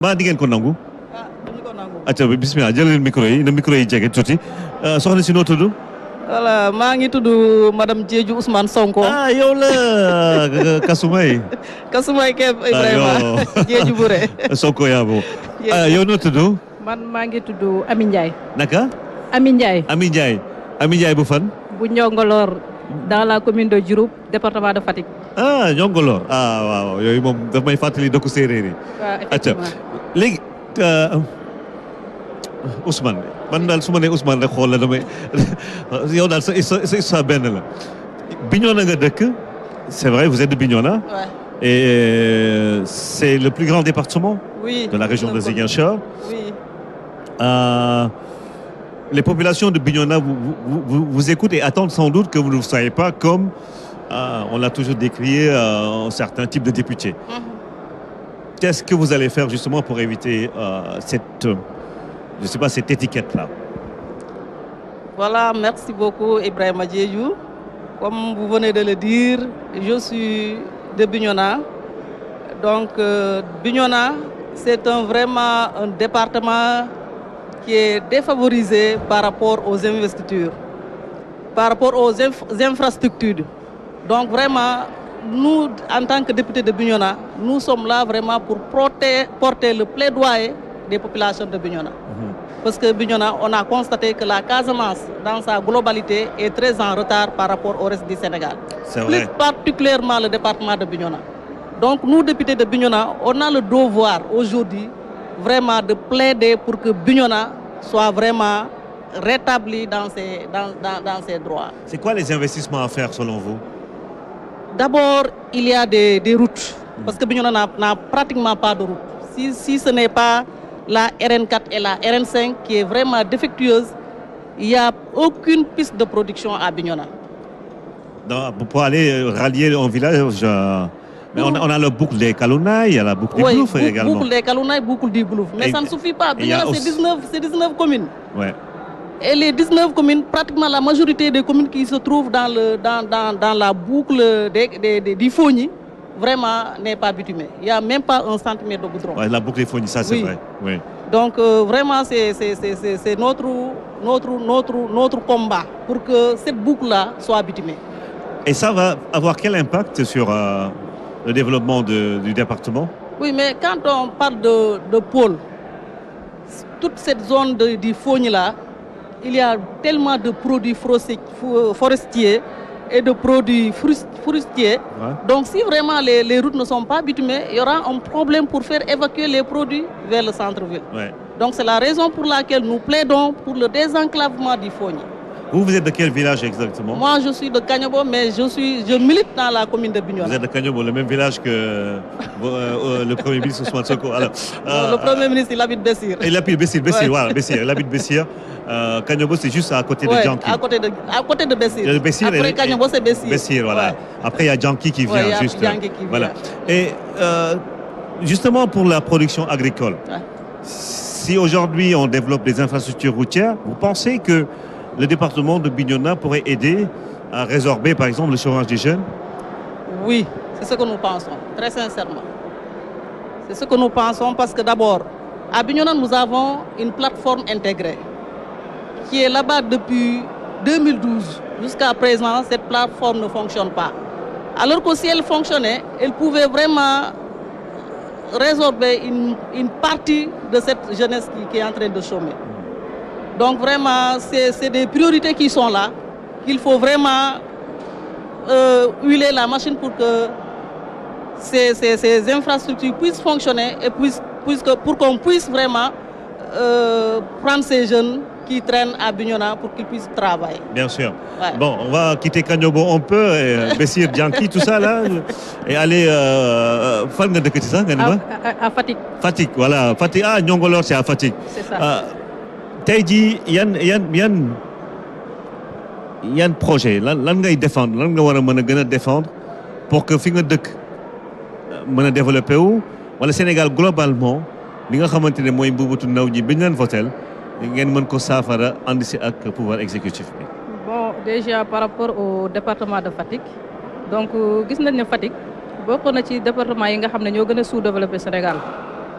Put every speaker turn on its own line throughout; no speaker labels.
maa di ngeen ko nangu.
ah dañu ko nangu.
acca bismillah jël leen micro yi na micro yi jege tuuti soxna si noo tudd.
voilà maa ngi tudd madame Diédhiou Ousmane Sonko.
ah yow la Kasumay.
Kasumay Keb Ibrahima Diédhiou Bouré.
Sonko yaa boobu. yow noo tudd.
man maa ngi tudd Ami Ndiaye.
naka.
Ami Ndiaye.
Ami Ndiaye. Ami Ndiaye bu fan.
bu Njongolor dans la commune de Diouroup département de Fatick.
ah Njongolor ah waaw yooyu moom daf may fàttali dëkku séeréer yi.
waaw effectivement
léegi Ousmane man daal su ma nee Ousmane rek xool la damay yow daal sa histoire benn la. Bignona nga dëkk c'est vrai vous êtes de Bignona.
Ouais.
Et c'est le plus grand département.
Oui.
De la région de Ziguinchor.
Oui.
Les populations de Bignona vous écoutent et attendent sans doute que vous ne soyez pas comme on l'a toujours décrié un certain type de député. Qu'est-ce que vous allez faire justement pour éviter cette, je sais pas, cette étiquette-là?
Voilà, merci beaucoup Ibrahima Diédhiou. Comme vous venez de le dire, je suis de Bignona. Donc Bignona, c'est vraiment un département qui est défavorisé par rapport aux investitures, par rapport aux infrastructures. Donc vraiment, nous, en tant que députés de Bignona, nous sommes là vraiment pour porter le plaidoyer des populations de Bignona. Parce que Bignona, on a constaté que la Casamance, dans sa globalité, est très en retard par rapport au reste du Sénégal.
C'est vrai.
Plus particulièrement le département de Bignona. Donc nous, députés de Bignona, on a le devoir aujourd'hui vraiment de plaider pour que Bignona soit vraiment rétabli dans ses droits.
C'est quoi les investissements à faire selon vous?
D'abord, il y a des routes, parce que Bignona n'a pratiquement pas de route. Si ce n'est pas la RN4 et la RN5 qui est vraiment défectueuse, il n'y a aucune piste de production à Bignona.
Pour aller rallier un village, mais on a le boucle des Kalounaï, il y a la boucle du Boulouf également.
Boucle des Kalounaï, boucle du Boulouf. Mais ça ne suffit pas. Bignona, c'est 19 communes.
Ouais.
Et les 19 communes, pratiquement la majorité des communes qui se trouvent dans la boucle des Fogny, vraiment n'est pas bitumée. Il n'y a même pas un centimètre de goudron.
Ouais, la boucle des Fogny, ça c'est
Oui.
vrai. Oui.
Donc vraiment, c'est notre combat pour que cette boucle-là soit bitumée.
Et ça va avoir quel impact sur le développement du département?
Oui, mais quand on parle de pôle, toute cette zone du Fogny-là, il y a tellement de produits forestiers et de produits fruitiers.
Ouais.
Donc si vraiment les routes ne sont pas bitumées, il y aura un problème pour faire évacuer les produits vers le centre-ville.
Ouais.
Donc c'est la raison pour laquelle nous plaidons pour le désenclavement du Fogny.
Vous êtes de quel village exactement?
Moi je suis de Kagnobo, mais je milite dans la commune de Bignona.
Vous êtes de Kagnobo, le même village que le Premier ministre Ousmane Sonko. Alors,
le Premier ministre, il habite Bessir.
Il habite Bessir,
Ouais.
voilà, Bessir. Il habite Bessir. Kagnobo, c'est juste à côté de
Ouais,
Djanki.
à côté de Bessir.
Il y a Bessir
Après Kagnobo, c'est Bessir.
Bessir, voilà.
Ouais.
Après, il y a Djanki qui vient,
Ouais, il y a
juste.
Djanki qui
voilà.
vient.
Et justement pour la production agricole,
Ouais.
si aujourd'hui on développe des infrastructures routières, vous pensez que le département de Bignona pourrait aider à résorber, par exemple, le chômage des jeunes?
Oui, c'est ce que nous pensons, très sincèrement. C'est ce que nous pensons parce que d'abord, à Bignona, nous avons une plateforme intégrée qui est là-bas depuis 2012. Jusqu'à présent, cette plateforme ne fonctionne pas. Alors que si elle fonctionnait, elle pouvait vraiment résorber une partie de cette jeunesse qui est en train de chômer. Donc vraiment, c'est des priorités qui sont là, qu'il faut vraiment huiler la machine pour que ces infrastructures puissent fonctionner et pour qu'on puisse vraiment prendre ces jeunes qui traînent à Bignona pour qu'ils puissent travailler.
Bien sûr.
Ouais.
Bon, on va quitter Kagnobo un peu, Bessir, Djanki, tout ça là, et aller fan de ça,
à Fatick.
Fatick, voilà. Fatick, ah, Njongolor, c'est à Fatick.
C'est ça.
Tey jii yan projet lan ngay défendre lan nga war a mën a gën a défendre pour que fi nga dëkk mën a développer wu wala Sénégal globalement li nga xamante ne mooy mbubutu ndaw ñi bi ñu leen votel ngeen mën ko saafara ànd si ak pouvoir exécutif bi.
Bon, déjà par rapport au département de Fatick, donc gis nañ ne Fatick bokk na ci département yi nga xam ne ñoo gën a sous-développé Sénégal.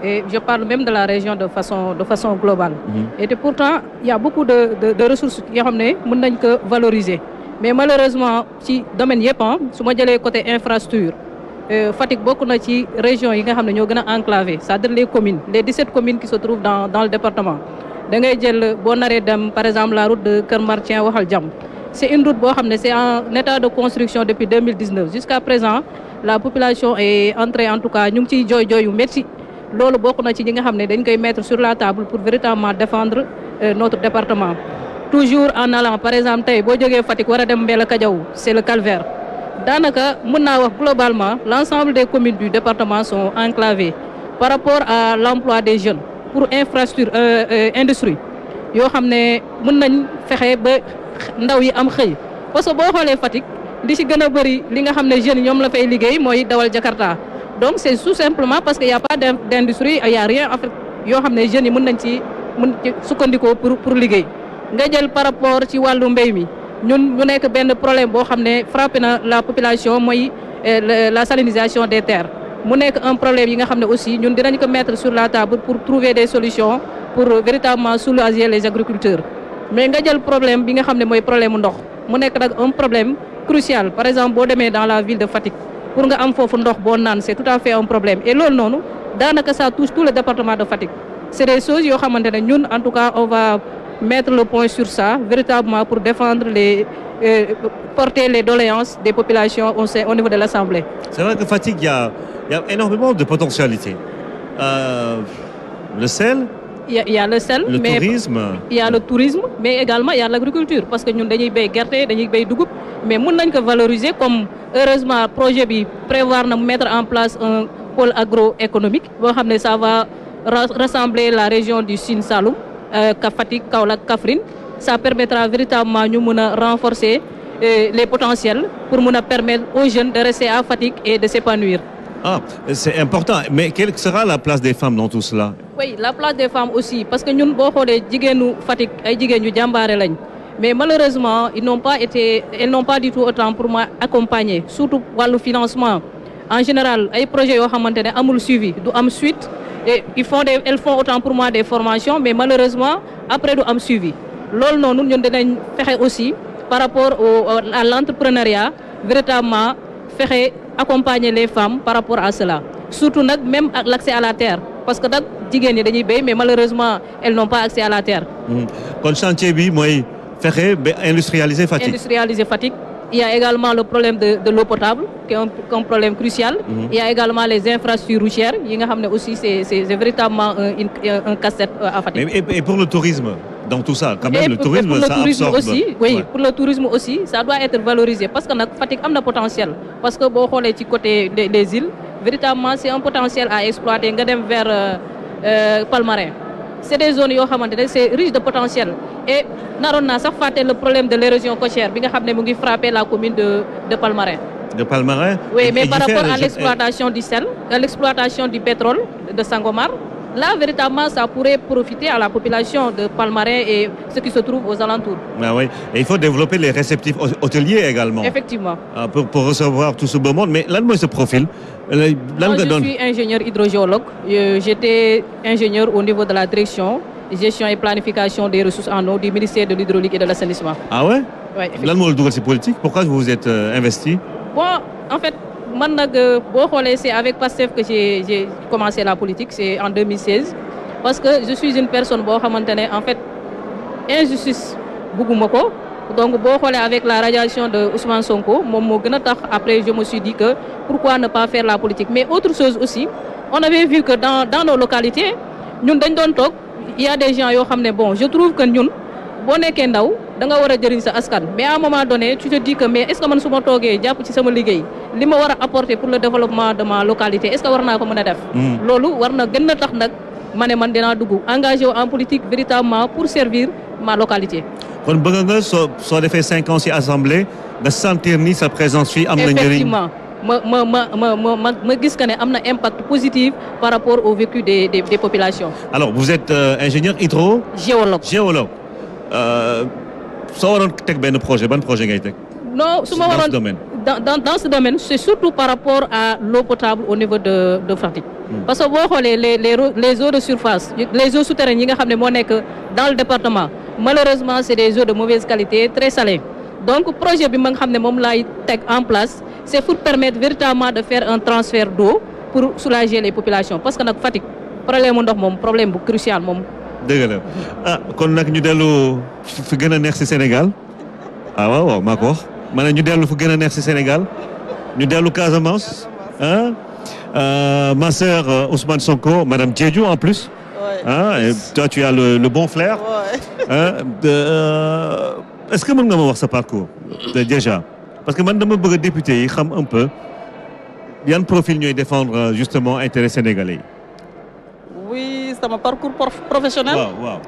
Et je parle même de la région de façon globale. Et pourtant, il y a beaucoup de ressources qui sont valoriser. Mais malheureusement, ci domaine yépp su ma jëlee côté infrastructure Fatick bokk na ci région yi nga xam ne ñoo gën a enclavé c'est-à-dire les communes les 17 communes qui se trouvent dans le département da ngay jël boo naree dem par exemple la route de Kër Martien Waxal Jàmm c'est une route boo xam ne c'est en état de construction depuis 2019 jusqu'à présent la population est entrée en tout cas ñu ngi ciy jooy yu métti loolu bokk na ci ñi nga xam ne dañ koy mettre sur la table pour véritablement défendre notre département toujours en allant par exemple tey boo jógee Fatick war a dem Mbella Kadiaw c'est le calvaire daanaka mën naa wax globalement l'ensemble des communes du département sont enclavées par rapport à l'emploi des jeunes pour infrastructure industrie yoo xam ne mën nañ fexe ba ndaw yi am xëy parce que boo xoolee Fatick li ci gën a bëri li nga xam ne jeunes ñoom la fay liggéey mooy dawal Jakarta donc c'est tout simplement parce que y a pas d'industrie y a rien en fait yoo xam ne jeunes yi mën ci sukkandikoo pour liggéey nga jël par rapport ci wàllu mbéy mi ñun ñu nekk benn problème boo xam ne frappé na la population mooy la salinisation des terres mu nekk un problème yi nga xam ne aussi ñun dinañ ko mettre sur la table pour trouver des solutions pour véritablement soulager les agriculteurs mais nga jël problème bi nga xam ne mooy problème ndox mu nekk nag un problème crucial par exemple boo demee dans la ville de Fatick pour nga am foofu ndox boo naan c'est tout à fait un problème et loolu noonu daanaka ça touche tout le département de Fatick c'est des choses yoo xamante ne ñun en tout cas on va mettre le point sur ça véritablement pour défendre porter les doléances des populations au niveau de l'Assemblée.
C'est vrai que Fatick, il y a énormément de potentialités. Le sel.
Il y a le sel,
le tourisme.
Il y a le tourisme, mais également il y a l'agriculture parce que nous dañuy bay gerte dañuy bay dugub mais mën nañ ko valoriser comme heureusement projet bi prévoir na mettre en place un pôle agroéconomique boo xam ne ça va rassembler la région du Sine Saloum. Fatick, Kaolack, Kaffrine, ça permettra véritablement ñu mën a renforcer les potentiels pour mën a permettre aux jeunes de rester à Fatick et de s'épanouir.
Ah, c'est important. Mais quelle sera la place des femmes dans tout cela?
Oui, la place des femmes aussi parce que ñun boo xoolee jigéenu Fatick ay jigéen ñu jàmbaare lañ mais malheureusement elles n'ont pas du tout autant pour moi accompagner surtout wàllu financement en général ay projets yoo xamante ne amul suivi du am suite. Et elles font autant pour moi des formations mais malheureusement après du am suivi loolu noonu ñun dinañ fexe aussi par rapport à l'entrepreneuriat véritablement fexe accompagner les femmes par rapport à cela surtout nag même ak l'accès à la terre parce que nag jigéen ñi dañuy béy mais malheureusement elles n'ont pas accès à la terre.
kon chantier bi mooy fexe ba industrialiser Fatick.
Il y a également le problème de l'eau potable, qui est un problème crucial. Il y a également les infrastructures routières, aussi c'est véritablement un casse-tête à Fatick.
Et pour le tourisme, dans tout ça, quand même, le tourisme,
ça
absorbe.
Aussi, oui, ouais. Pour le tourisme aussi, ça doit être valorisé parce que Fatick a un potentiel. Parce que bon, du côté des îles, véritablement, c'est un potentiel à exploiter. Vers Palmarin. C'est des zones c'est riche de potentiel. Et ça fait le problème de l'érosion côtière qui frappe la commune de Palmarin.
De Palmarin?
Oui, mais par rapport à l'exploitation du sel, à l'exploitation du pétrole de Sangomar, là, véritablement, ça pourrait profiter à la population de Palmarin et ceux qui se trouvent aux alentours.
Ah oui. Et il faut développer les réceptifs hôteliers également.
Effectivement.
Pour recevoir tout ce beau monde. Mais là, moi, ce profil.
Moi, je suis ingénieur hydrogéologue. J'étais ingénieur au niveau de la direction gestion et planification des ressources en eau du ministère de l'hydraulique et de l'assainissement.
Ah ouais?
Oui.
Là, moi, c'est politique. Pourquoi vous vous êtes investi?
Bon, en fait, c'est avec PASTEF que j'ai commencé la politique, c'est en 2016. Parce que je suis une personne, en fait, injustice, beaucoup. Donc, avec la radiation de Ousmane Sonko, après, je me suis dit que pourquoi ne pas faire la politique. Mais autre chose aussi, on avait vu que dans nos localités, il y a des gens bon, je trouve que nous, da nga war a jëriñ sa askan mais à un moment donné tu te dis que mais est-ce que man su ma toogee jàpp ci sama liggéey li ma war a apporter pour le développement de ma localité est-ce que war naa ko mën a def loolu war na gën a tax nag ma ne man dinaa dugg engagé en politique véritablement pour servir ma localité.
kon bëgg nga soo defee 5 ans ci assemblée nga sentir ni sa présence fii am na njëriñ.
Effectivement ma gis que ne am na impact positif par rapport au vécu des populations.
Alors vous êtes ingénieur géologue. Soo waroon teg benn projet ban projet ngay teg.
Non su ma waroon dans ce domaine, c'est surtout par rapport à l'eau potable au niveau de Fatick. Parce que boo xoolee les eaux de surface, les eaux souterraines yi nga xam ne moo nekk dans le département, malheureusement c'est des eaux de mauvaise qualité, très salées. Donc projet bi ma nga xam ne moom laay teg en place, c'est pour permettre véritablement de faire un transfert d'eau pour soulager les populations. Parce que nag Fatick problème mu ndox moom problème bu crucial moom.
dëgg la ah kon nag ñu dellu fi gën a neex ci Sénégal ah waaw maa ko wax ma ne ñu dellu fu gën a neex ci Sénégal ñu dellu Casamance ah ma sœur Ousmane Sonko, Madame Diédhiou en plus.
Ouais.
Ah, et toi tu as le bon flair.
Ouais.
Est-ce que mën nga ma wax sa parcours déjà parce que man dama bëgg a député yi xam un peu yan profil ñooy défendre justement intérêt sénégalais yi.
Oui, c'est mon parcours professionnel.
Wow.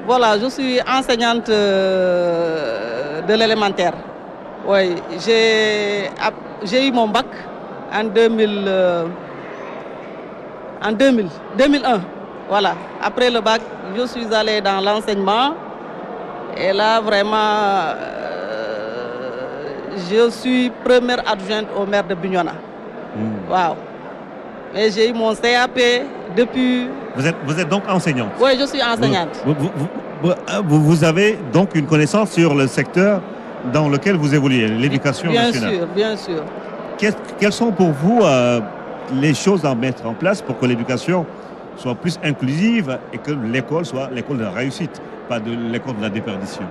Voilà, je suis enseignante de l'élémentaire. Oui, j'ai eu mon bac en 2001. Voilà. Après le bac, je suis allée dans l'enseignement. Et là, vraiment, je suis première adjointe au maire de Bignona. Wow. Et j'ai eu mon CAP depuis...
Vous êtes donc enseignante?
Oui, je suis enseignante.
Vous avez donc une connaissance sur le secteur dans lequel vous évoluez, l'éducation nationale.
Bien sûr.
Quelles sont pour vous les choses à mettre en place pour que l'éducation soit plus inclusive et que l'école soit l'école de la réussite, pas de l'école de la déperdition?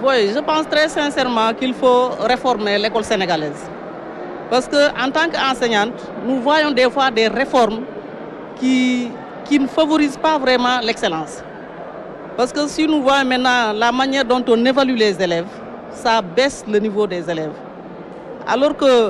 Oui, je pense très sincèrement qu'il faut réformer l'école sénégalaise. Parce qu'en tant qu'enseignante, nous voyons des fois des réformes qui ne favorisent pas vraiment l'excellence. Parce que si nous voyons maintenant la manière dont on évalue les élèves, ça baisse le niveau des élèves. Alors que